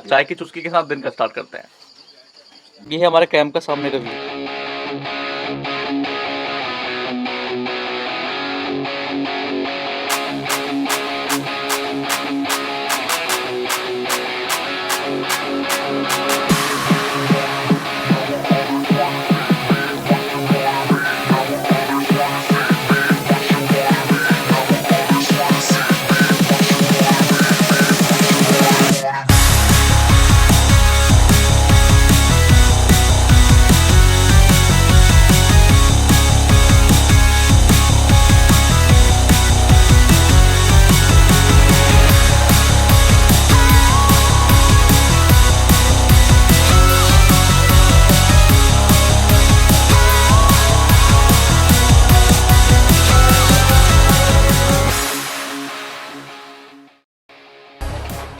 चाय की चुस्की के साथ दिन का स्टार्ट करते हैं। ये है हमारे कैंप का सामने का व्यू।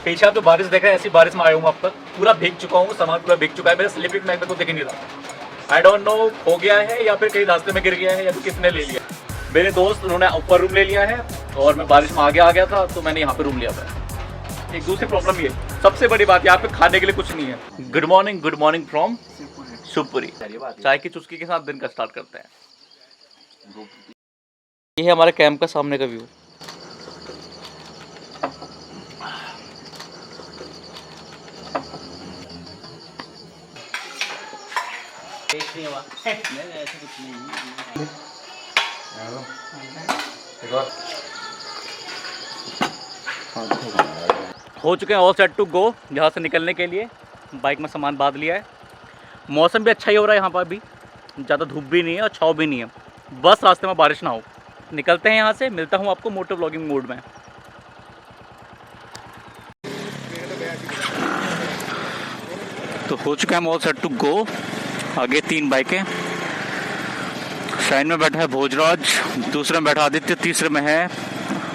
पीछे आप जो बारिश देख रहे हैं, ऐसी बारिश में आया हूँ। अब तक पूरा भीग चुका हूँ, सामान पूरा भीग चुका है। मेरा स्लीपिंग बैग को दिख ही नहीं रहा। आई डोंट नो हो गया है या फिर कहीं रास्ते में गिर गया है या फिर किसने ले लिया। मेरे दोस्त उन्होंने ऊपर रूम ले लिया है और मैं बारिश में आगे आ गया था तो मैंने यहाँ पे रूम लिया था। एक दूसरी प्रॉब्लम ये, सबसे बड़ी बात यहाँ पे खाने के लिए कुछ नहीं है। Good morning from Shivpuri. चाय की चुस्की के साथ दिन का स्टार्ट करते हैं। ये है हमारे कैंप का सामने का व्यू। हो चुके हैं ऑल सेट टू गो यहाँ से निकलने के लिए। बाइक में सामान बांध लिया है। मौसम भी अच्छा ही हो रहा है यहाँ पर अभी, ज़्यादा धूप भी नहीं है और छाँव भी नहीं है। बस रास्ते में बारिश ना हो। निकलते हैं यहाँ से, मिलता हूँ आपको मोटो व्लॉगिंग मोड में। तो हो चुका है ऑल सेट टू गो। आगे 3 बाइकें, साइड में बैठा है भोजराज, दूसरे में बैठा आदित्य, तीसरे में है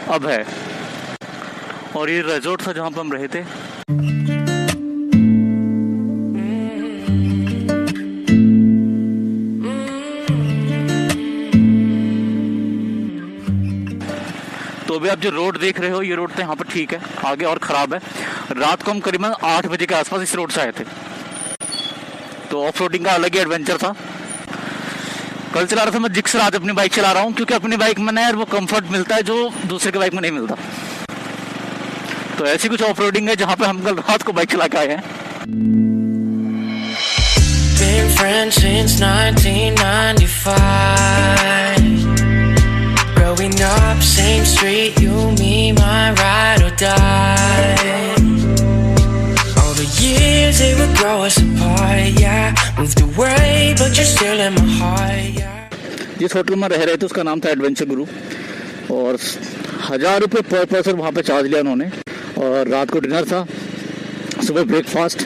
अभय। और ये रिजॉर्ट था जहाँ पर हम रहे थे। तो अभी आप जो रोड देख रहे हो, ये रोड तो यहाँ पर ठीक है, आगे और ख़राब है। रात को हम करीबन 8 बजे के आसपास इस रोड से आए थे। तो ऑफ रोडिंग का अलग ही एडवेंचर था। कल चला रहा था मैं जिक्सर, आज अपनी बाइक चला रहा हूँ क्योंकि अपनी बाइक में ना यार वो कंफर्ट मिलता है जो दूसरे के बाइक में नहीं मिलता। तो ऐसी कुछ ऑफ रोडिंग है जहाँ पे हम कल रात को बाइक चला के आए हैं। Been friends since 1995. Growing up, same street, you, me, my ride or die. All the years they would grow us apart, yeah. Moved away, but you're still in my heart, yeah. जिस hotel में रह रहे थे उसका नाम था adventure गुरु और 1000 रुपये पर पर्सन वहाँ पे चार्ज लिया उन्होंने। और रात को डिनर था, सुबह ब्रेकफास्ट,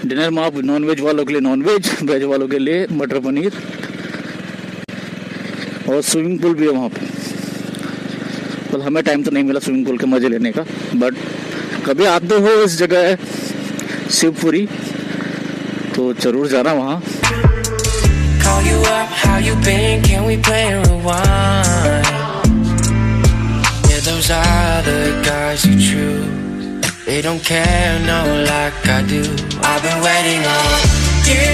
डिनर में आप नॉन वेज वालों के लिए नॉन वेज, वेज वालों के लिए मटर पनीर और स्विमिंग पूल भी है वहाँ पे। तो हमें टाइम तो नहीं मिला स्विमिंग पूल के मज़े लेने का, बट कभी आते हो इस जगह है शिवपुरी तो ज़रूर जाना वहाँ। Call you up, how you been? Can we play a rewind? Yeah, those other guys you choose, they don't care, no, like I do. I've been waiting on you.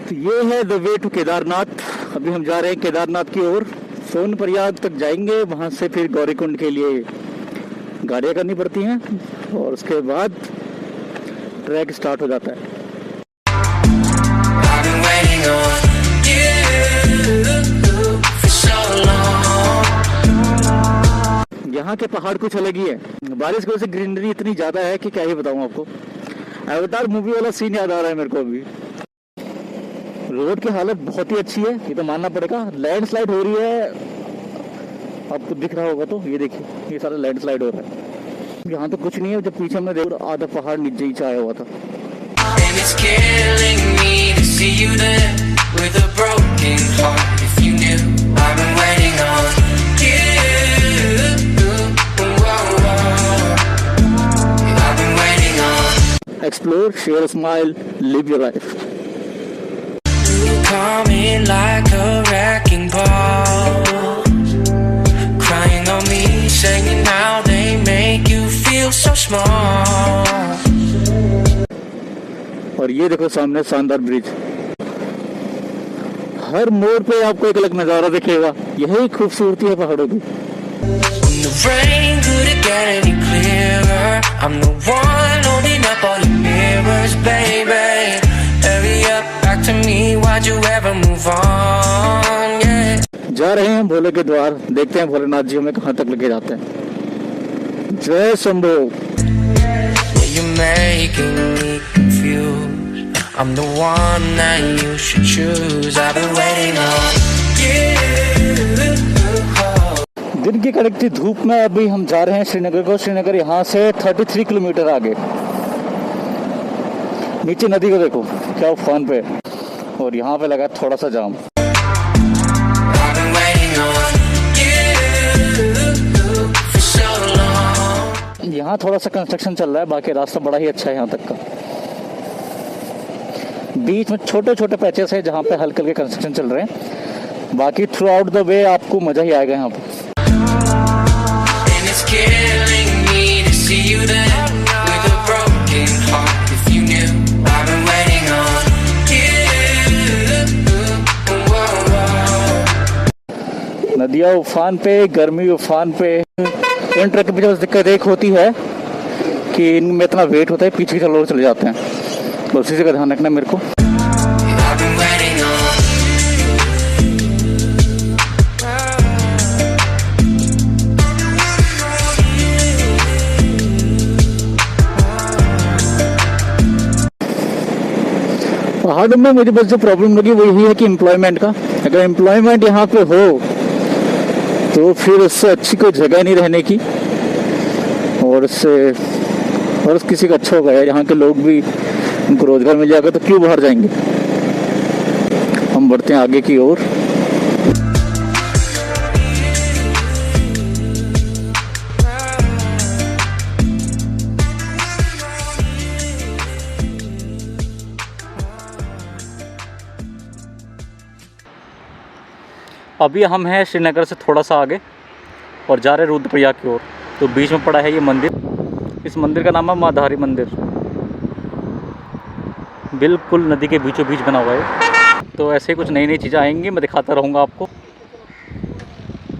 तो ये है द वे टू केदारनाथ। अभी हम जा रहे हैं केदारनाथ की ओर। सोनप्रयाग तक जाएंगे, वहाँ से फिर गौरीकुंड के लिए गाड़ियाँ करनी पड़ती हैं और उसके बाद ट्रैक स्टार्ट हो जाता है। यहाँ के पहाड़ कुछ अलग ही है। बारिश की वजह से ग्रीनरी इतनी ज्यादा है कि क्या ही बताऊँ आपको। अवतार मूवी वाला सीन याद आ रहा है मेरे को अभी। रोड की हालत बहुत ही अच्छी है, ये तो मानना पड़ेगा। लैंडस्लाइड हो रही है, आपको दिख रहा होगा तो ये देखिए, ये सारा लैंडस्लाइड हो रहा है। यहाँ तो कुछ नहीं है, जब पीछे हमने देखा आधा पहाड़ नीचे ही छाया हुआ था। Explore, share a smile, live your life. Coming like a wrecking ball, crying on me, saying how they made small. और ये देखो सामने शानदार ब्रिज। हर मोड़ पे आपको एक अलग नजारा दिखेगा, यही खूबसूरती है पहाड़ों की। When the rain couldn't get any clearer, I'm the one holding up all the mirrors, baby. Hurry up, back to me, why'd you ever move on, yeah. जा रहे हैं भोले के द्वार, देखते हैं भोलेनाथ जी हमें कहाँ तक लेके जाते हैं। जय Shambho. Yeah, you're making me confused. I'm the one that you should choose. I've been waiting on you. दिन की कड़कती धूप में अभी हम जा रहे हैं श्रीनगर को। श्रीनगर यहाँ से 33 किलोमीटर आगे। नीचे नदी को देखो क्या उफान पे, और यहाँ पे लगा थोड़ा सा जाम। I've been waiting on you for so long. यहाँ थोड़ा सा कंस्ट्रक्शन चल रहा है, बाकी रास्ता बड़ा ही अच्छा है यहाँ तक का। बीच में छोटे छोटे पैचेस है जहाँ पे हल्के हल्के कंस्ट्रक्शन चल रहे हैं, बाकी थ्रू आउट द वे आपको मजा ही आएगा यहाँ पे। And it's killing me to see you there with a broken heart. If you knew, I've been waiting on you. नदियाँ उफान पे, गर्मी उफान पे। इन ट्रक के पीछे बस दिक्कत एक होती है कि इनमें इतना वेट होता है, पीछे की लोग चले जाते हैं, तो उसी का ध्यान रखना मेरे को। I've been waiting on पहाड़ों में मुझे बस जो प्रॉब्लम लगी वो यही है कि एम्प्लॉयमेंट का। अगर एम्प्लॉयमेंट यहाँ पे हो तो फिर उससे अच्छी कोई जगह नहीं रहने की, और उससे और किसी का अच्छा होगा यहाँ के लोग भी, उनको रोजगार मिल जाएगा तो क्यों बाहर जाएंगे। हम बढ़ते हैं आगे की ओर। अभी हम हैं श्रीनगर से थोड़ा सा आगे और जा रहे हैं रुद्रप्रयाग की ओर। तो बीच में पड़ा है ये मंदिर, इस मंदिर का नाम है माधारी मंदिर। बिल्कुल नदी के बीचों बीच बना हुआ है। तो ऐसे ही कुछ नई नई चीज़ें आएंगी, मैं दिखाता रहूँगा आपको।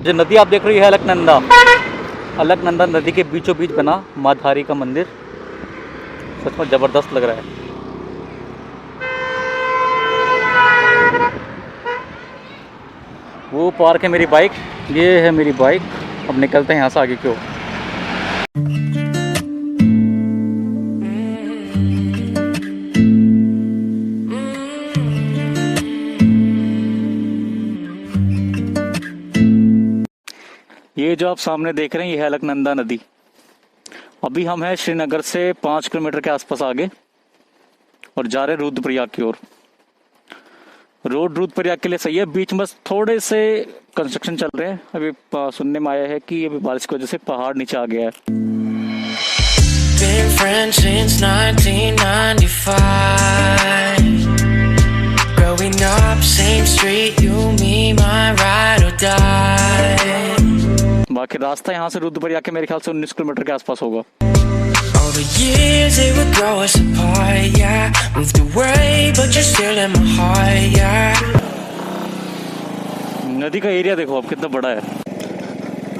जो नदी आप देख रही है अलकनंदा, अलकनंदा नदी के बीचों बीच बना माधारी का मंदिर सच में ज़बरदस्त लग रहा है। वो पार्क है मेरी बाइक, ये है मेरी बाइक। अब निकलते हैं यहाँ से आगे की ओर। ये जो आप सामने देख रहे हैं ये है अलकनंदा नदी। अभी हम हैं श्रीनगर से 5 किलोमीटर के आसपास आगे और जा रहे हैं रुद्रप्रयाग की ओर। रोड रुद्रप्रयाग के लिए सही है, बीच में थोड़े से कंस्ट्रक्शन चल रहे हैं। अभी सुनने में आया है कि अभी बारिश की वजह से पहाड़ नीचे आ गया है। Been friends since 1995. Growing up, same street, you, me, my ride or die. बाकी रास्ता यहाँ से रुद्रप्रयाग के मेरे ख्याल से 19 किलोमीटर के आसपास होगा। All the years they would grow us apart, yeah. Moved away, but you're still in my heart, yeah. नदी का एरिया देखो अब कितना बड़ा है।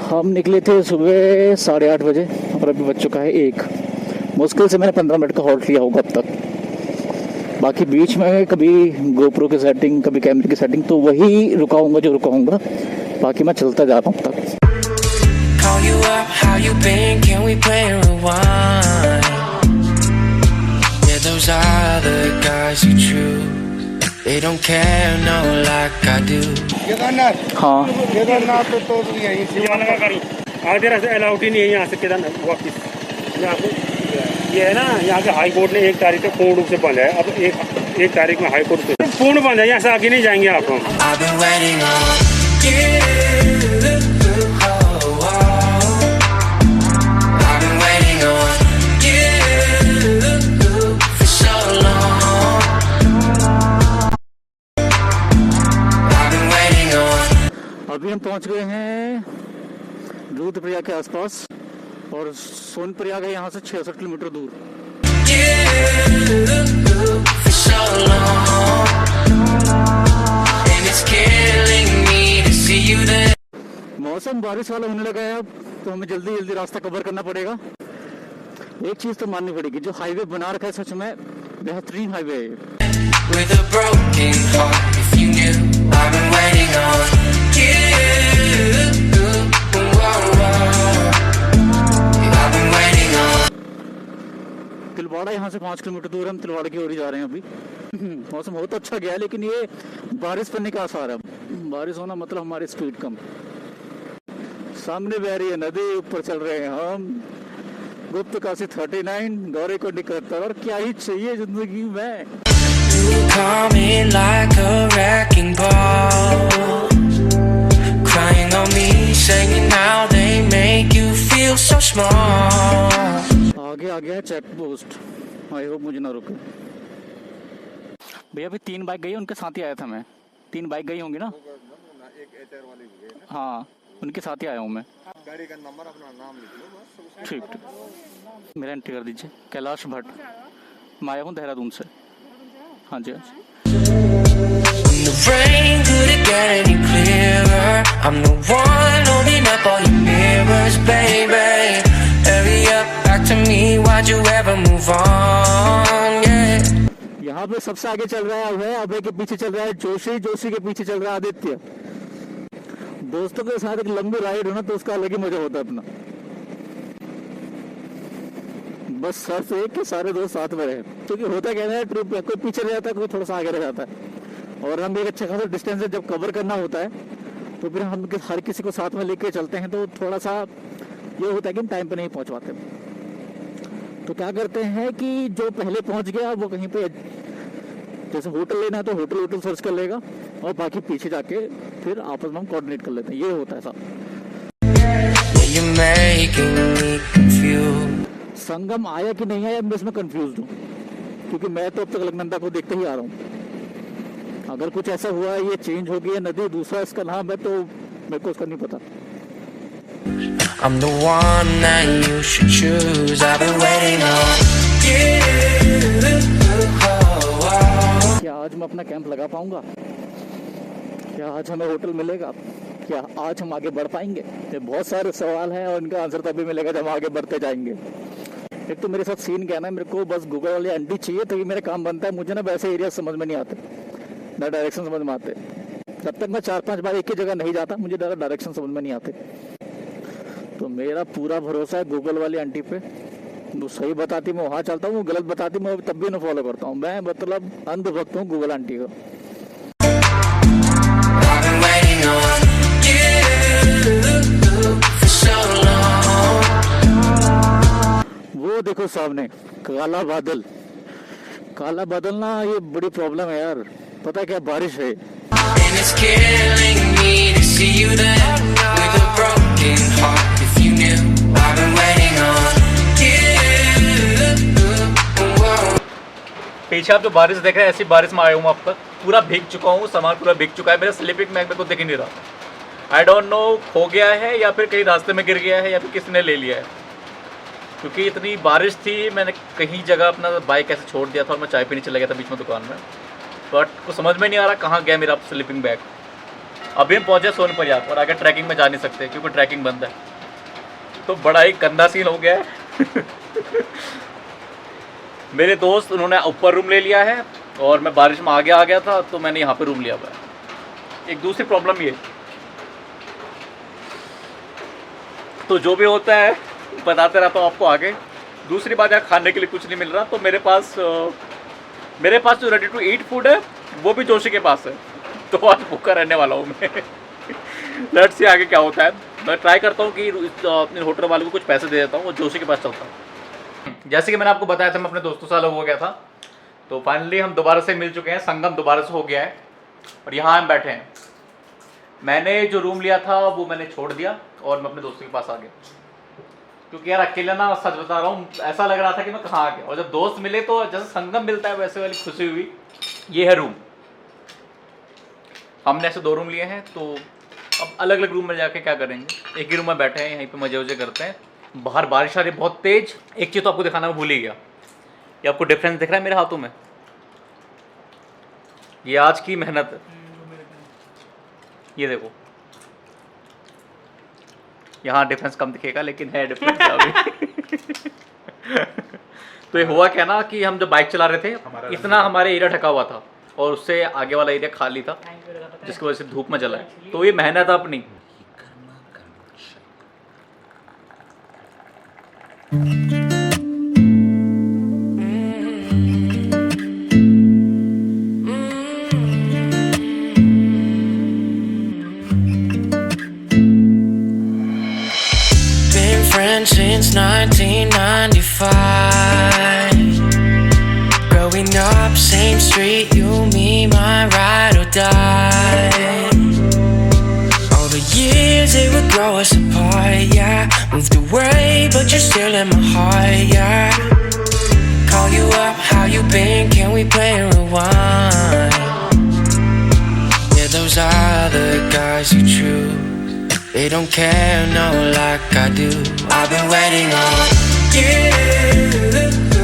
हम निकले थे सुबह 8:30 बजे और अभी बज चुका है 1। मुश्किल से मैंने 15 मिनट का हॉल्ट लिया होगा अब तक। बाकी बीच में कभी गोप्रो की सेटिंग, कभी कैमरे की सेटिंग, तो वही रुकाऊंगा जो रुकाऊंगा। बाकी मैं चलता जा रहा हूँ अब तक। Call you up, how you been? Can we play rewind? Yeah, those other guys you choose, they don't care, no, like I do. हाँ केदारनाथ तो यही शिवानगर आधे रास्ते अलाउड ही नहीं है यहाँ से केदारनाथ वापिस। यहाँ पे ये है ना, यहाँ के हाई कोर्ट ने 1 तारीख को पूर्ण रूप से बंद है। अब एक तारीख में हाई कोर्ट से पूर्ण बंद है, यहाँ से आगे नहीं जाएंगे आप। हम I've been waiting on you. I've been waiting on you for so long. I've been waiting on. अभी हम पहुंच गए हैं रुद्रप्रयाग के आसपास और सोनप्रयाग है यहाँ से 66 किलोमीटर दूर। For so long, and it's killing me to see you there. मौसम बारिश वाला होने लगा है अब, तो हमें जल्दी जल्दी रास्ता कवर करना पड़ेगा। एक चीज तो माननी पड़ेगी, जो हाईवे बना रखा है सच में बेहतरीन हाईवे है ये। With a broken heart, if you knew I've been waiting on you. Whoa, I've been waiting on. Tilwara यहाँ से 5 किलोमीटर दूर है, हम तिलवाड़ा की ओर ही जा रहे हैं अभी। मौसम बहुत अच्छा गया है, लेकिन ये बारिश पड़ने का आसार है। बारिश होना मतलब हमारी स्पीड कम। सामने बह रही है नदी, ऊपर चल रहे हैं हम। गुप्त काशी 39, गौरी को 71, और क्या ही चाहिए जिंदगी में। Coming like a wrecking ball, crying on me, saying how they make you feel so small. आगे आ गया चेक पोस्ट, आई होप मुझे ना रोके। भैया अभी 3 बाइक गई, उनके साथ ही आया था मैं। 3 बाइक गई होंगी ना? एक एचआर वाली भी है ना? हाँ, उनके साथ ही आया हूँ मैं। गाड़ी का नंबर, अपना नाम लिख लो बस। ठीक ठीक, मेरा एंट्री कर दीजिए। कैलाश भट्ट, मैं आया हूँ देहरादून से। हाँ जी, हाँ जी। When the rain couldn't get any clearer, I'm the one holding up all your mirrors, baby. Hurry up, back to me, why'd you ever move on, yeah. यहाँ पे सबसे आगे चल रहा है अभय, अभय के पीछे चल रहा है जोशी, जोशी के पीछे चल रहा है आदित्य। दोस्तों के साथ एक लंबी राइड हो ना, तो उसका अलग ही मजा होता है अपना। बस शर्त है कि सारे दोस्त साथ में रहे, क्योंकि होता क्या है ट्रिप में, कोई पीछे रह जाता है, कोई थोड़ा सा आगे रह जाता है। और हम एक अच्छा खासा डिस्टेंस जब कवर करना होता है, तो फिर हम हर किसी को साथ में लेके चलते हैं, तो थोड़ा सा ये होता है कि हम टाइम पे नहीं पहुंच पाते। तो क्या करते हैं कि जो पहले पहुंच गया वो कहीं पे, जैसे होटल लेना है तो होटल सर्च कर लेगा, और बाकी पीछे जाके फिर आपस में हम कोऑर्डिनेट कर लेते हैं। ये होता है सब। You're making me confused. संगम आया कि नहीं आया, मैं इसमें कंफ्यूज हूँ, क्योंकि मैं तो अब तक अलकनंदा को देखते ही आ रहा हूँ। अगर कुछ ऐसा हुआ है, ये चेंज हो गई है नदी, दूसरा इसका नाम है, तो मेरे को उसका नहीं पता। I'm the one that you should choose. I've been waiting on you. क्या आज मैं अपना कैंप लगा पाऊंगा? क्या आज हमें होटल मिलेगा? क्या आज हम आगे बढ़ पाएंगे? ये बहुत सारे सवाल हैं, और इनका आंसर तभी मिलेगा जब हम आगे बढ़ते जाएंगे। एक तो मेरे साथ सीन क्या है ना, मेरे को बस गूगल वाली आंटी चाहिए, तभी मेरा काम बनता है। मुझे ना वैसे एरिया समझ में नहीं आते, ना डायरेक्शन समझ में आते। जब तक मैं 4-5 बार एक ही जगह नहीं जाता, मुझे डायरेक्शन समझ में नहीं आते। तो मेरा पूरा भरोसा है गूगल वाली आंटी पे। वो सही बताती मैं वहाँ चलता हूँ, वो गलत बताती मैं तब भी उन्हें फॉलो करता हूँ। मैं मतलब अंधभक्त हूँ गूगल आंटी का। I've been waiting on you for so long. वो देखो सामने काला बादल, काला बादल ना, ये बड़ी प्रॉब्लम है यार। पता है क्या, बारिश है। And it's killing me to see you there with a broken heart. If you knew I've been waiting on you. Whoa. पीछे आप जो बारिश देख रहे हैं, ऐसी बारिश में आया हूँ अब तक। पूरा भीग चुका हूँ, सामान पूरा भीग चुका है। मेरा स्लीपिंग बैग मेरे को दिख ही नहीं रहा। आई डोंट नो खो गया है, या फिर कहीं रास्ते में गिर गया है, या फिर किसी ने ले लिया है। क्योंकि इतनी बारिश थी, मैंने कहीं जगह अपना बाइक ऐसे छोड़ दिया था, और मैं चाय पीने चला गया था बीच में दुकान में। बट कुछ समझ में नहीं आ रहा कहाँ गया मेरा स्लीपिंग बैग। अभी हम पहुँचे सोनप्रयाग, और आगे ट्रैकिंग में जा नहीं सकते क्योंकि ट्रैकिंग बंद है। तो बड़ा ही गंदा सीन हो गया है। मेरे दोस्त उन्होंने ऊपर रूम ले लिया है, और मैं बारिश में आगे आ गया था, तो मैंने यहाँ पे रूम लिया हुआ है। एक दूसरी प्रॉब्लम ये, तो जो भी होता है बताते रहता हूँ आपको आगे। दूसरी बात, यहाँ खाने के लिए कुछ नहीं मिल रहा, तो मेरे पास जो रेडी टू ईट फूड है वो भी जोशी के पास है। तो आज भूखा रहने वाला हूँ मैं। लेट्स सी आगे क्या होता है। मैं ट्राई करता हूँ कि अपने होटल वाले को कुछ पैसे दे देता हूँ, और जोशी के पास चलता हूँ। जैसे कि मैंने आपको बताया था, मैं अपने दोस्तों से अलग हो गया था, तो फाइनली हम दोबारा से मिल चुके हैं। संगम दोबारा से हो गया है, और यहाँ हम बैठे हैं। मैंने जो रूम लिया था वो मैंने छोड़ दिया, और मैं अपने दोस्तों के पास आ गया, क्योंकि यार अकेला ना, सच बता रहा हूँ, ऐसा लग रहा था कि मैं कहाँ आ गया। और जब दोस्त मिले तो जैसे संगम मिलता है वैसे वाली खुशी हुई। ये है रूम, हमने ऐसे 2 रूम लिए हैं, तो अब अलग अलग रूम में जाके क्या करेंगे। एक ही रूम में बैठे हैं, यहीं पे मजे वजे करते हैं। बाहर बारिश आ रही है बहुत तेज। एक चीज़ तो आपको दिखाना मैं भूल ही गया, ये आपको डिफरेंस दिख रहा है मेरे हाथों में, ये आज की मेहनत है। ये देखो, यहाँ डिफरेंस कम दिखेगा लेकिन है डिफरेंस अभी। तो ये हुआ क्या ना कि हम जब बाइक चला रहे थे, इतना हमारे एरिया ढका हुआ था और उससे आगे वाला एरिया खाली था, जिसकी वजह से धूप में जला है। तो ये मेहनत अपनी। Been friends since 1995. Growing up, same street, you, me, my ride or die. All the years they would grow us apart, yeah. Moved away, but you're still in my heart, yeah. Call you up, how you been? Can we play and rewind? Yeah, those are the guys you choose. They don't care, no, like I do. I've been waiting on you.